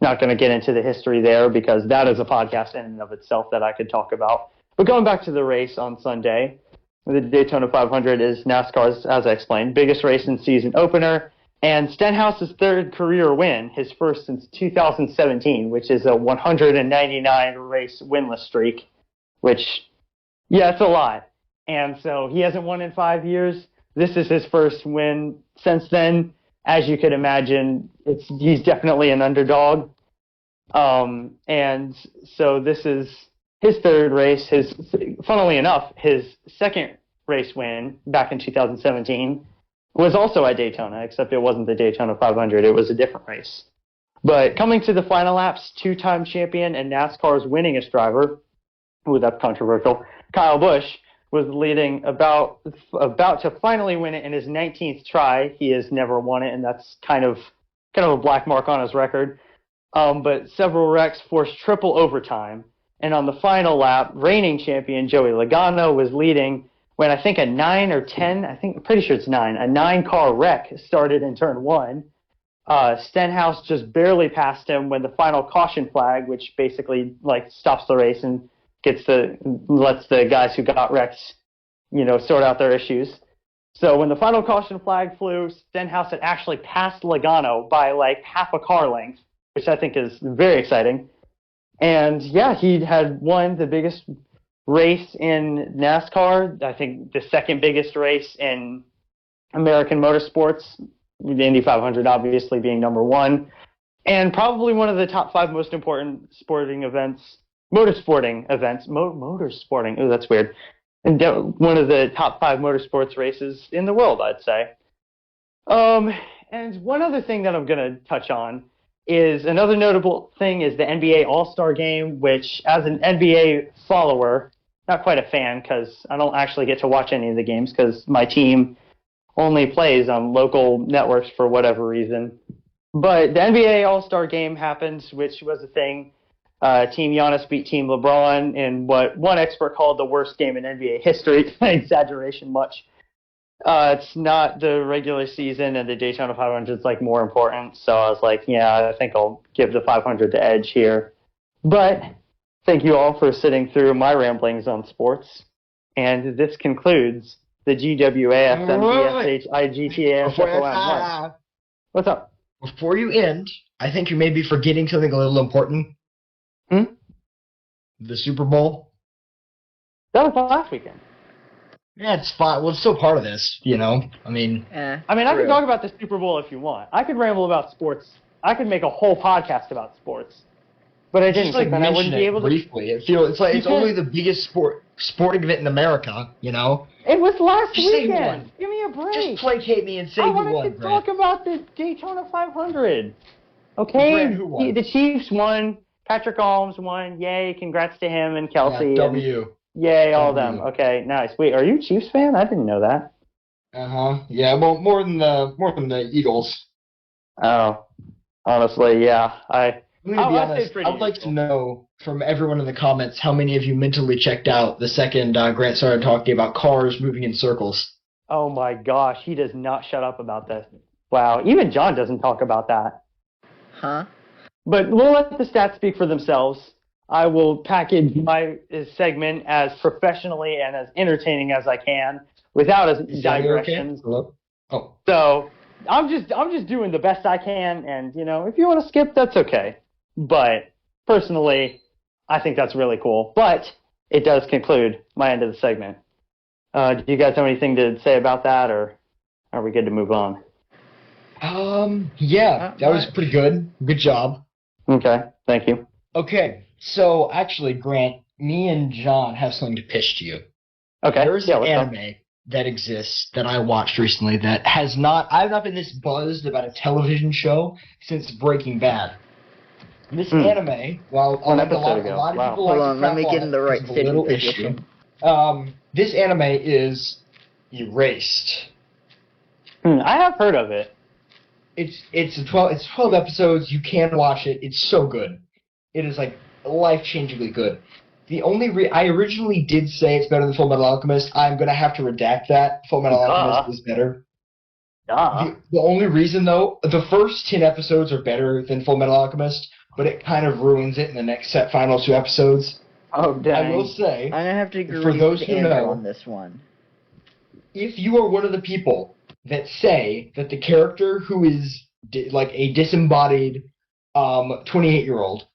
Not going to get into the history there because that is a podcast in and of itself that I could talk about. But going back to the race on Sunday, the Daytona 500 is NASCAR's, as I explained, biggest race and season opener. And Stenhouse's third career win, his first since 2017, which is a 199 race winless streak, which, yeah, it's a lot. And so he hasn't won in 5 years. This is his first win since then. As you could imagine, he's definitely an underdog. And so this is his third race. Funnily enough, his second race win back in 2017 was also at Daytona, except it wasn't the Daytona 500. It was a different race. But coming to the final laps, 2-time champion and NASCAR's winningest driver, ooh, that's controversial, Kyle Busch, was leading about to finally win it in his 19th try. He has never won it, and that's kind of a black mark on his record. But several wrecks forced triple overtime. And on the final lap, reigning champion Joey Logano was leading when I think a 9 or 10, I'm pretty sure it's 9, a 9-car wreck started in turn 1. Stenhouse just barely passed him when the final caution flag, which basically like stops the race and lets the guys who got wrecked, sort out their issues. So when the final caution flag flew, Stenhouse had actually passed Logano by like half a car length, which I think is very exciting. And yeah, he had won the biggest race in NASCAR, I think the second biggest race in American motorsports, the Indy 500 obviously being number one, and probably one of the top 5 most important motorsporting events, oh, that's weird, and one of the top 5 motorsports races in the world, I'd say. And one other thing that I'm going to touch on is another notable thing is the NBA All-Star Game, which as an NBA follower, not quite a fan because I don't actually get to watch any of the games because my team only plays on local networks for whatever reason. But the NBA All-Star Game happened, which was a thing. Team Giannis beat Team LeBron in what one expert called the worst game in NBA history. It's not an exaggeration much. It's not the regular season, and the Daytona 500 is like more important. So I was like, yeah, I think I'll give the 500 the edge here. But thank you all for sitting through my ramblings on sports. And this concludes the GWAFMDSHIGTASFOM. What's up? Before you end, I think you may be forgetting something a little important. The Super Bowl. That was last weekend. Yeah, it's fine. Well, it's still part of this, I mean, I can talk about the Super Bowl if you want. I could ramble about sports. I could make a whole podcast about sports. But I didn't, just then I wouldn't be able to. Briefly. It's only the biggest sporting event in America, It was last weekend. Give me a break. Just placate me and say who won, I wanted to talk about the Daytona 500. Okay? Brent, who won? The Chiefs won. Patrick Mahomes won. Yay, congrats to him and Kelsey. Yeah, W. Yay, all of them. Okay, nice. Wait, are you a Chiefs fan? I didn't know that. Yeah, well, more than the Eagles. Oh, honestly, yeah. I'm gonna be honest. I would like to know from everyone in the comments how many of you mentally checked out the second Grant started talking about cars moving in circles. Oh my gosh, he does not shut up about this. Wow, even John doesn't talk about that. Huh? But we'll let the stats speak for themselves. I will package my segment as professionally and as entertaining as I can, without as digressions. Okay? Hello? Oh. So I'm just doing the best I can, and if you want to skip, that's okay. But personally, I think that's really cool. But it does conclude my end of the segment. Do you guys have anything to say about that, or are we good to move on? Yeah, that was pretty good. Good job. Okay, thank you. Okay, so actually, Grant, me and John have something to pitch to you. Okay. There's an anime that exists that I watched recently that I've not been this buzzed about a television show since Breaking Bad. This anime, while a lot of people like Hold on, let me get in the right sitting position. This anime is Erased. I have heard of it. It's 12 episodes. You can watch it. It's so good. It is like life-changingly good. The only I originally did say it's better than Full Metal Alchemist. I'm gonna have to redact that. Full Metal Alchemist is better. The only reason though, the first 10 episodes are better than Full Metal Alchemist, but it kind of ruins it in the next final 2 episodes. Oh dang! I will say, I'm gonna have to agree for those with who Andrew know on this one. If you are one of the people that say that the character who is like a disembodied 28-year-old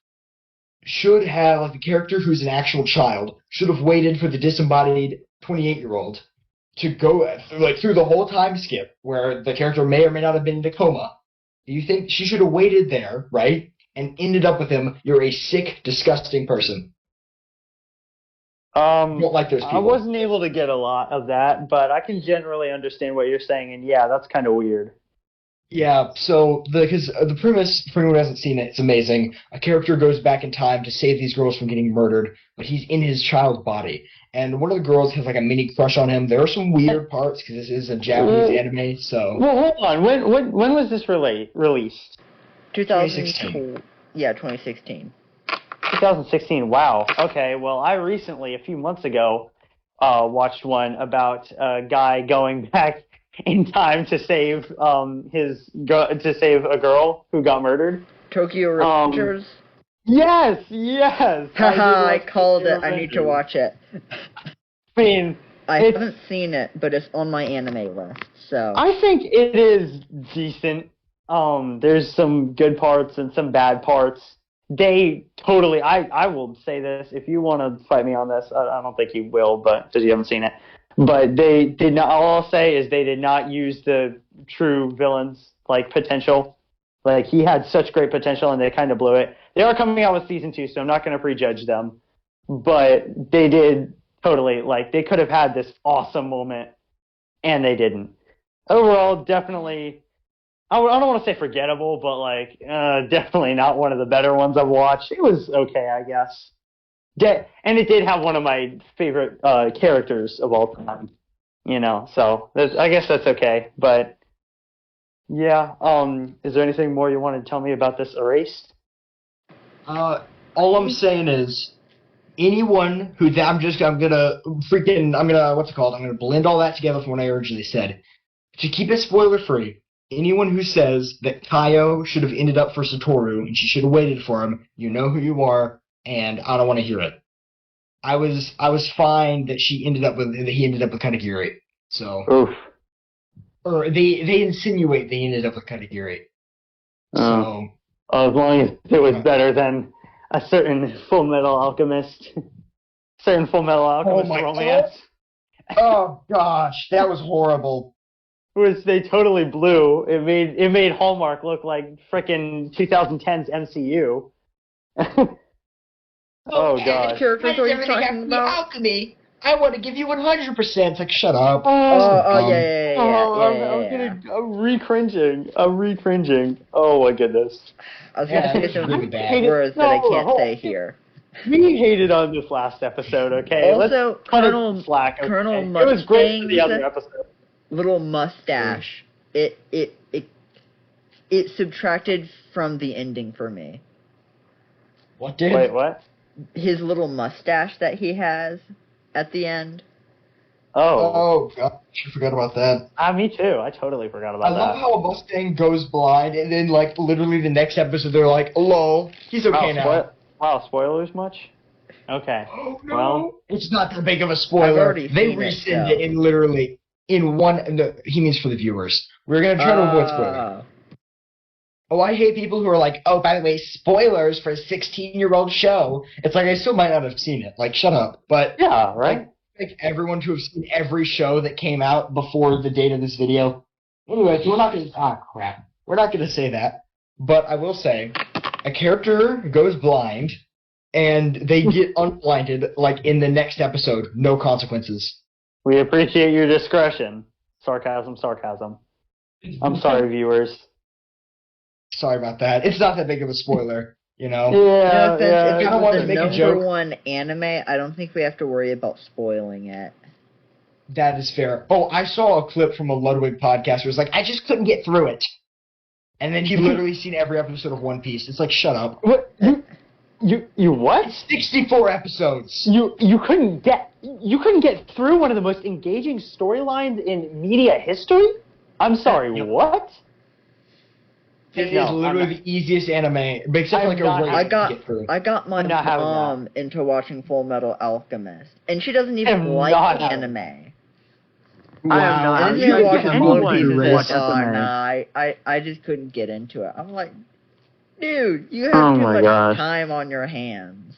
should have, like the character who's an actual child, should have waited for the disembodied 28-year-old to go through the whole time skip where the character may or may not have been in a coma. Do you think she should have waited there, right, and ended up with him? You're a sick, disgusting person. You don't like those people. I wasn't able to get a lot of that, but I can generally understand what you're saying, and yeah, that's kind of weird. Yeah, so because the premise, for anyone who hasn't seen it, it's amazing. A character goes back in time to save these girls from getting murdered, but he's in his child's body. And one of the girls has like a mini crush on him. There are some weird parts because this is a Japanese anime, so... Well, hold on. When was this released? 2016. Yeah, 2016. 2016, wow. Okay, well, I recently, a few months ago, watched one about a guy going back in time to save a girl who got murdered. Tokyo Revengers? Yes, yes. Haha, I did watch called the it. I need to Avengers. watch it. I mean, I it's- haven't seen it, but it's on my anime list, so. I think it is decent. There's some good parts and some bad parts. They totally. I will say this. If you want to fight me on this, I don't think you will, but because you haven't seen it. But they did not. All I'll say is they did not use the true villain's like potential. Like he had such great potential, and they kind of blew it. They are coming out with season 2, so I'm not going to prejudge them. But they did totally. Like they could have had this awesome moment, and they didn't. Overall, definitely. I don't want to say forgettable, but like definitely not one of the better ones I've watched. It was okay, I guess. And it did have one of my favorite characters of all time. You know, so I guess that's okay. But yeah, is there anything more you want to tell me about this Erased? All I'm saying is, anyone who I'm gonna what's it called? I'm gonna blend all that together from what I originally said. To keep it spoiler free, anyone who says that Kaio should have ended up for Satoru and she should have waited for him, you know who you are, and I don't want to hear it. I was fine that he ended up with Kanagiri. So, Oof. or they insinuate they ended up with Kanagiri. So, as long as it was better than a certain Full Metal Alchemist romance. Oh gosh, that was horrible. Which they totally blew. It made Hallmark look like frickin' 2010's MCU. Oh god. Characters are you talking about? Alchemy. I want to give you 100%. It's like, shut up. Yeah. I'm re-cringing. Oh my goodness. I was gonna say some really bad. words that I can't say here. We hated on this last episode, okay? Also, Colonel It was great for the other episode. Little mustache. It subtracted from the ending for me. What did? Wait, what? His little mustache that he has at the end. Oh gosh, I forgot about that. Me too. I totally forgot about that. I love how a Mustang goes blind, and then like literally the next episode they're like, "Lol, he's okay now." Wow, spoilers much? Okay. Oh no, well, it's not that big of a spoiler. They rescinded it in literally in one. No, he means for the viewers. We're gonna try to avoid spoilers. Oh, I hate people who are like, "Oh, by the way, spoilers for a 16-year-old show." It's like I still might not have seen it. Like, shut up. But yeah, right. Like everyone to have seen every show that came out before the date of this video. Anyway, we're not gonna. Crap. We're not gonna say that. But I will say, a character goes blind, and they get unblinded like in the next episode. No consequences. We appreciate your discretion. Sarcasm. I'm sorry, viewers. Sorry about that. It's not that big of a spoiler, you know? Yeah, If I don't want to make a joke. Number one anime, I don't think we have to worry about spoiling it. That is fair. Oh, I saw a clip from a Ludwig podcaster. It was like, I just couldn't get through it. And then he literally seen every episode of One Piece. It's like, shut up. What? You what? It's 64 episodes. You couldn't get through one of the most engaging storylines in media history? I'm sorry, what? It is literally the easiest anime, except for like a race to get through. I got my mom into watching Full Metal Alchemist, and she doesn't even like anime. Wow. I am not. I just couldn't get into it. I'm like, dude, you have too much time on your hands.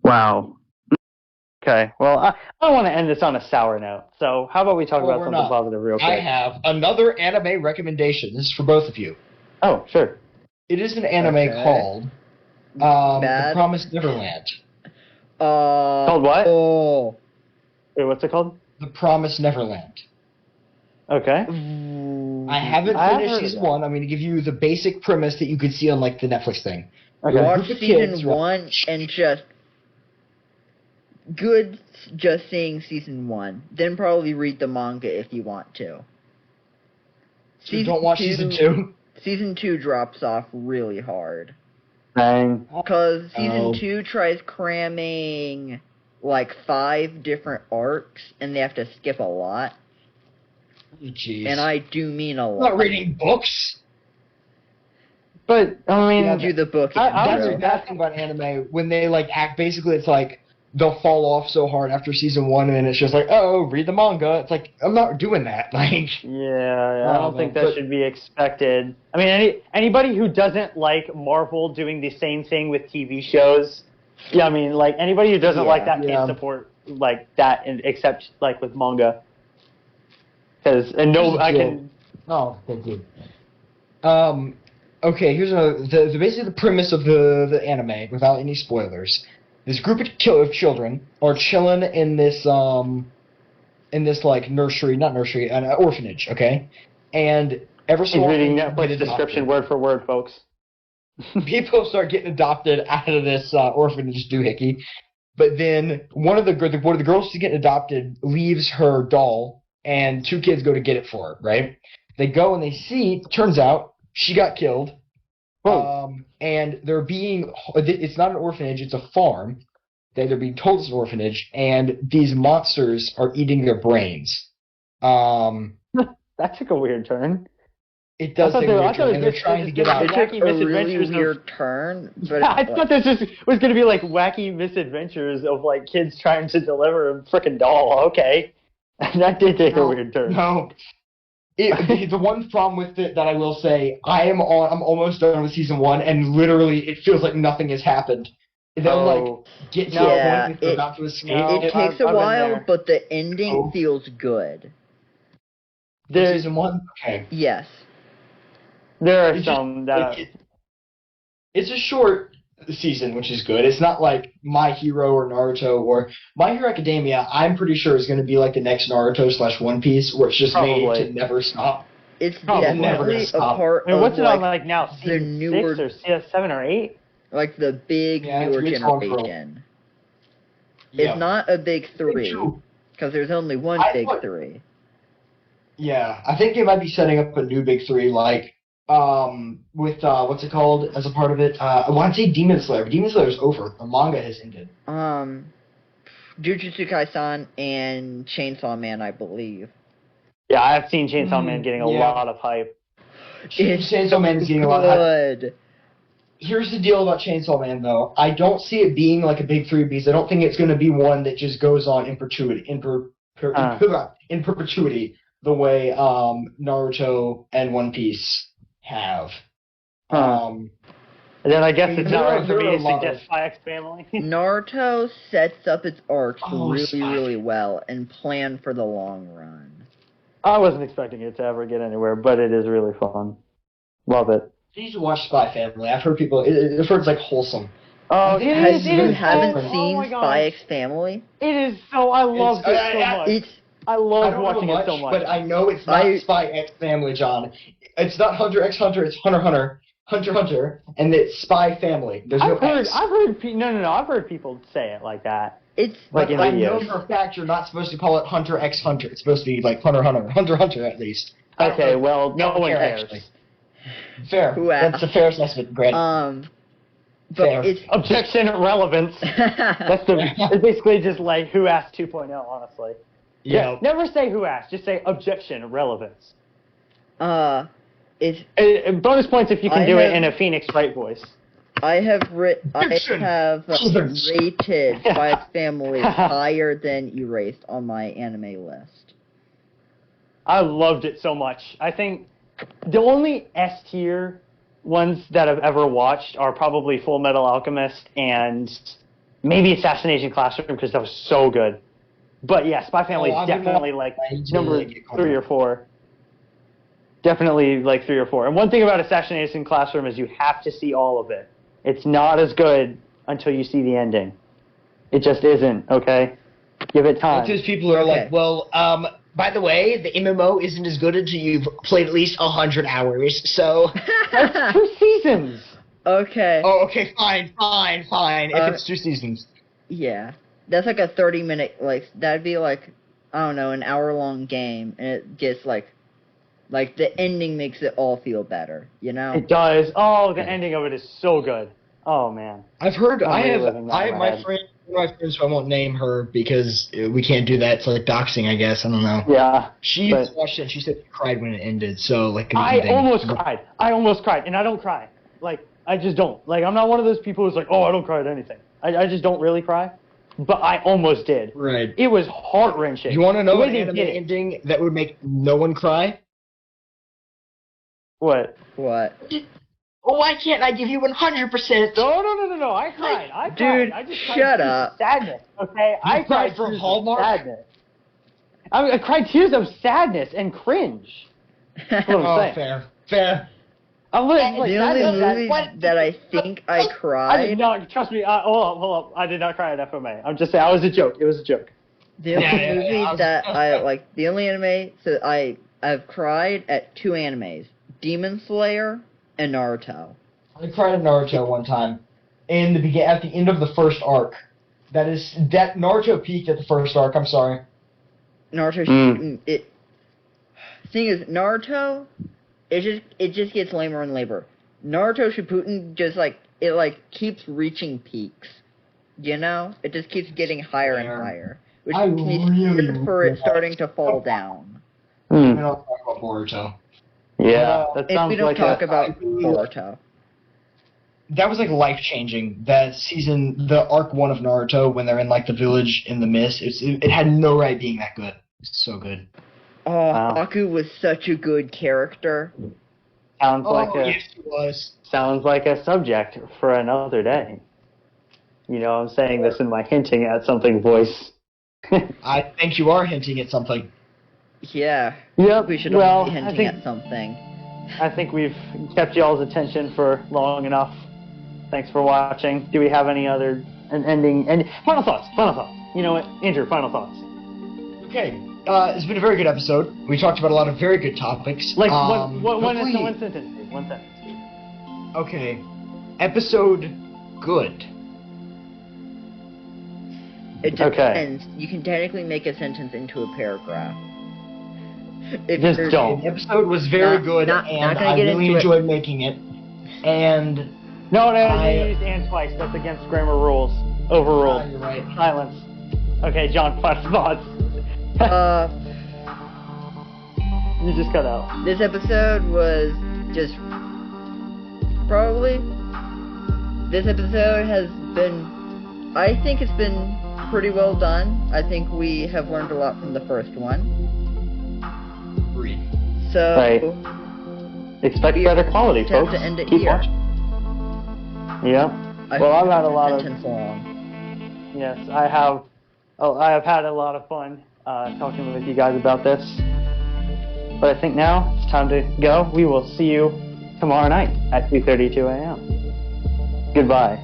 Wow. Okay, well, I don't want to end this on a sour note, so how about we talk about something positive real quick? I have another anime recommendation. This is for both of you. Oh, sure. It is an anime called The Promised Neverland. Called what? Oh. Wait, what's it called? The Promised Neverland. Okay. I haven't finished season 1. I'm going to give you the basic premise that you could see on like the Netflix thing. Okay. Watch season 1 and just seeing season 1. Then probably read the manga if you want to. So don't watch season 2? Season 2 drops off really hard. Dang. Because season 2 tries cramming like 5 different arcs, and they have to skip a lot. Jeez. And I do mean a lot. I'm not reading books. But I mean, do the book. That's intro. the bad thing about anime when they like act. Basically, it's like they'll fall off so hard after season 1, and then it's just like, oh, read the manga. It's like I'm not doing that. Like, yeah, I don't think that should be expected. I mean, anybody who doesn't like Marvel doing the same thing with TV shows, yeah, I mean, like anybody who doesn't like that can't support like that, except like with manga. Because I can. Oh, thank you. Okay, here's basically the premise of the anime, without any spoilers. This group of children are chilling in this like nursery, not nursery, an orphanage, okay? And ever so He's often reading Netflix description word for word, folks. People start getting adopted out of this orphanage doohickey, but then one of the girls who's getting adopted leaves her doll, and 2 kids go to get it for her, right? They go and they see, turns out, she got killed. And they're being, it's not an orphanage, it's a farm. They're being told it's an orphanage, and these monsters are eating their brains. That took a weird turn. It does take a weird turn, and they're trying to get out. It took a really weird turn. But I thought this was going to be like wacky misadventures of like kids trying to deliver a freaking doll. Okay. That did take a weird turn. No. The one problem with it that I will say, I'm almost done with season 1, and literally it feels like nothing has happened. They'll like get to a point they're about to escape. It takes a while, but the ending feels good. Season 1? Okay. Yes. There are some that... It's a short season, which is good. It's not like My Hero or Naruto or My Hero Academia. I'm pretty sure is going to be like the next Naruto / One Piece, where it's just made to never stop. It's definitely a part I mean, what's of it on like now? the newer, 6 or 7 or 8? Like the big newer generation. Yeah. It's not a big 3 because there's only one big 3. Yeah, I think they might be setting up a new big 3, like with what's it called as a part of it? I want to say Demon Slayer, but Demon Slayer is over. The manga has ended. Jujutsu Kaisen and Chainsaw Man, I believe. Yeah, I've seen Chainsaw Man getting a lot of hype. Chainsaw Man is getting a lot of hype. Here's the deal about Chainsaw Man, though. I don't see it being like a big 3 piece. I don't think it's going to be one that just goes on in perpetuity, in perpetuity, the way Naruto and One Piece have. And then I guess it's not right for me to suggest Spy X Family. Naruto sets up its arcs really well and plan for the long run. I wasn't expecting it to ever get anywhere, but it is really fun. Love it. You need to watch Spy Family. I've heard people. I've heard it's like wholesome. Oh, you haven't seen Spy X Family? It is so. I love it so much. I love watching it so much. But I know it's not Spy X Family, John. It's not Hunter x Hunter. It's Hunter Hunter, Hunter Hunter, and it's Spy Family. There's no X. I've heard people say it like that. It's like in I videos. know for a fact you're not supposed to call it Hunter x Hunter. It's supposed to be like Hunter Hunter, Hunter Hunter at least. Okay, well, no one cares. Actually. Fair. That's a fair assessment, Grant. But it's objection relevance. It's basically just like who asked 2.0, honestly. Yeah. Never say who asked, just say objection relevance. It's bonus points if you can do it in a Phoenix Wright voice. I have rated Spy X Family higher than Erased on my anime list. I loved it so much. I think the only S tier ones that I've ever watched are probably Full Metal Alchemist and maybe Assassination Classroom because that was so good. But yeah, Spy Family is definitely like number 3 or 4. Definitely like 3 or 4. And one thing about Assassination Classroom is you have to see all of it. It's not as good until you see the ending. It just isn't, okay? Give it time. Because people are like, well, by the way, the MMO isn't as good until you've played at least 100 hours, so... That's 2 seasons! Okay. Oh, okay, fine. If it's 2 seasons. Yeah. That's like a 30-minute, like, that'd be like, I don't know, an hour-long game, and it gets like the ending makes it all feel better, you know? It does. Oh, the ending of it is so good. Oh, man. I've heard, I have my friend, one of my friends, who I won't name her because we can't do that. It's like doxing, I guess. I don't know. Yeah. She watched it and she said she cried when it ended, so like... I almost cried, and I don't cry. Like, I just don't. Like, I'm not one of those people who's like, oh, I don't cry at anything. I just don't really cry. But I almost did. Right. It was heart-wrenching. You want to know The way an they anime did it. ending that would make no one cry? What? What? Why can't I give you 100%? No. I cried. I cried. Dude, I just cried shut tears up. of sadness, okay? I cried for tears of Hallmark? sadness. I cried tears of sadness and cringe. That's what I'm saying. Fair. I'm literally, like, The only sadness, movie that I think I I did cried. not, trust me, hold up. I did not cry at FMA. I'm just saying, it was a joke. It was a joke. The only Yeah, movie that I like, the only anime that I've cried at 2 animes: Demon Slayer and Naruto. I cried at Naruto one time. At the end of the first arc. That Naruto peaked at the first arc, I'm sorry. Naruto Shippuden. Thing is, Naruto, it just gets lamer and lamer. Naruto Shippuden just keeps reaching peaks. You know, it just keeps getting higher and higher, which means for it starting to fall down. We don't talk about Boruto. Yeah, that If sounds we don't like talk about Boruto. That was like life changing. That season, the arc 1 of Naruto, when they're in like the village in the mist, it had no right being that good. It's so good. Oh, Wow. Aku was such a good character. Sounds like yes, it was. Sounds like a subject for another day. You know, I'm saying this in my hinting at something voice. I think you are hinting at something. Yeah. Yep. We should well, all be hinting at something. I think we've kept y'all's attention for long enough. Thanks for watching. Do we have any other ending? And final thoughts. You know what, Andrew? Final thoughts. Okay. It's been a very good episode. We talked about a lot of very good topics. Like hopefully- one sentence. One sentence. Okay. Episode good. It depends. You can technically make a sentence into a paragraph. If Just there's- don't. The episode was very good, not and gonna I get really into it. enjoyed making it. And No, you used and twice. That's against grammar rules. Overruled. you're right. Silence. Okay, John, final thoughts. You just cut out. This episode was just probably. This episode has been. I think it's been pretty well done. I think we have learned a lot from the first one. Agreed. So. Right. Expect better quality, Time folks. to end it Keep here. watching. Yeah. I Well, I've think had a lot of. sentence long. Yes, I have. Oh, I have had a lot of fun talking with you guys about this. But I think now it's time to go. We will see you tomorrow night at 2:32 a.m. Goodbye.